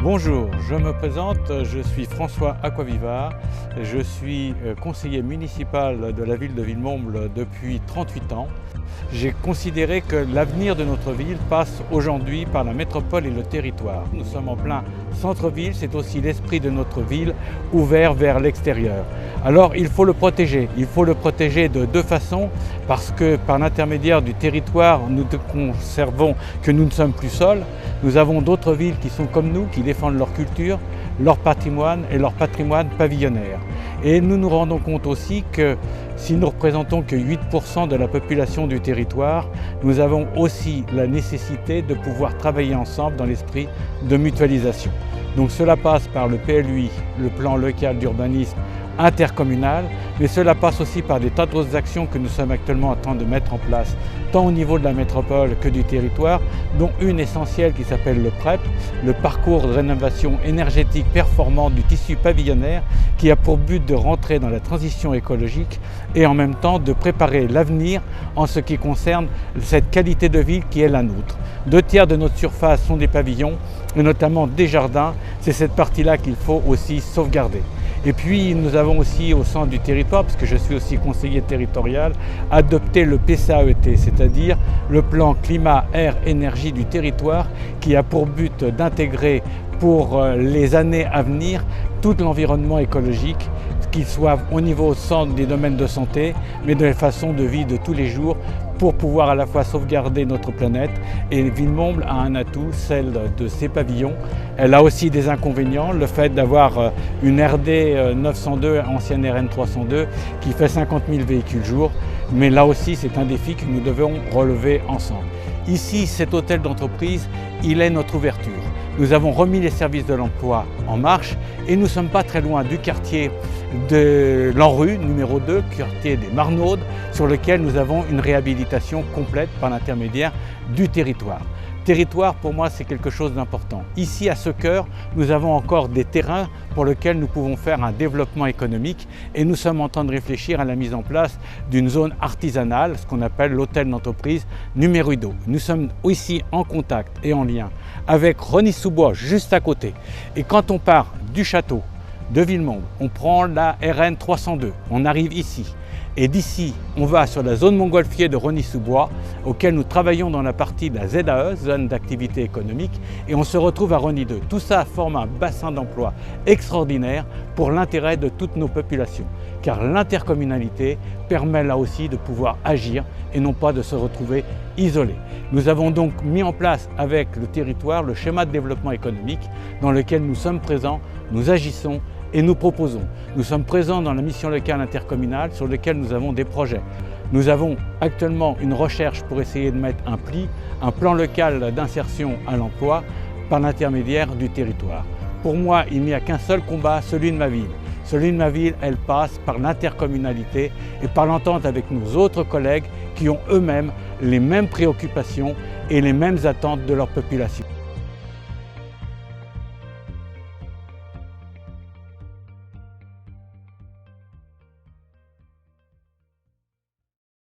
Bonjour, je me présente, je suis François Acquaviva, je suis conseiller municipal de la ville de Villemomble depuis 38 ans. J'ai considéré que l'avenir de notre ville passe aujourd'hui par la métropole et le territoire. Nous sommes en plein centre-ville, c'est aussi l'esprit de notre ville ouvert vers l'extérieur. Alors il faut le protéger de deux façons, parce que par l'intermédiaire du territoire, nous conservons que nous ne sommes plus seuls. Nous avons d'autres villes qui sont comme nous, qui défendent leur culture, leur patrimoine et leur patrimoine pavillonnaire. Et nous nous rendons compte aussi que si nous ne représentons que 8% de la population du territoire, nous avons aussi la nécessité de pouvoir travailler ensemble dans l'esprit de mutualisation. Donc cela passe par le PLUI, le plan local d'urbanisme intercommunal, mais cela passe aussi par des tas d'autres actions que nous sommes actuellement en train de mettre en place, tant au niveau de la métropole que du territoire, dont une essentielle qui s'appelle le PREP, le parcours de rénovation énergétique performante du tissu pavillonnaire, qui a pour but de rentrer dans la transition écologique et en même temps de préparer l'avenir en ce qui concerne cette qualité de vie qui est la nôtre. 2/3 de notre surface sont des pavillons, et notamment des jardins. C'est cette partie-là qu'il faut aussi sauvegarder. Et puis nous avons aussi au sein du territoire, parce que je suis aussi conseiller territorial, adopté le PCAET, c'est-à-dire le plan climat, air, énergie du territoire, qui a pour but d'intégrer pour les années à venir tout l'environnement écologique, qu'il soit au niveau centre des domaines de santé, mais de la façon de vie de tous les jours, pour pouvoir à la fois sauvegarder notre planète. Et Villemomble a un atout, celle de ses pavillons. Elle a aussi des inconvénients, le fait d'avoir une RD 902, ancienne RN 302, qui fait 50 000 véhicules jour. Mais là aussi, c'est un défi que nous devons relever ensemble. Ici, cet hôtel d'entreprise, il est notre ouverture. Nous avons remis les services de l'emploi en marche et nous ne sommes pas très loin du quartier de l'Enrue, numéro 2, quartier des Marnaudes, sur lequel nous avons une réhabilitation complète par l'intermédiaire du territoire. Territoire, pour moi, c'est quelque chose d'important. Ici, à Secœur, nous avons encore des terrains pour lesquels nous pouvons faire un développement économique et nous sommes en train de réfléchir à la mise en place d'une zone artisanale, ce qu'on appelle l'hôtel d'entreprise numéro 2. Nous sommes ici en contact et en lien avec Rosny-sous-Bois, juste à côté. Et quand on part du château de Villemomble, on prend la RN 302, on arrive ici. Et d'ici, on va sur la zone montgolfier de Rosny-sous-Bois, auquel nous travaillons dans la partie de la ZAE, zone d'activité économique, et on se retrouve à Rosny 2. Tout ça forme un bassin d'emploi extraordinaire pour l'intérêt de toutes nos populations, car l'intercommunalité permet là aussi de pouvoir agir et non pas de se retrouver isolé. Nous avons donc mis en place avec le territoire le schéma de développement économique dans lequel nous sommes présents, nous agissons et nous proposons. Nous sommes présents dans la mission locale intercommunale sur laquelle nous avons des projets. Nous avons actuellement une recherche pour essayer de mettre un plan local d'insertion à l'emploi par l'intermédiaire du territoire. Pour moi, il n'y a qu'un seul combat, celui de ma ville. Celui de ma ville, elle passe par l'intercommunalité et par l'entente avec nos autres collègues qui ont eux-mêmes les mêmes préoccupations et les mêmes attentes de leur population.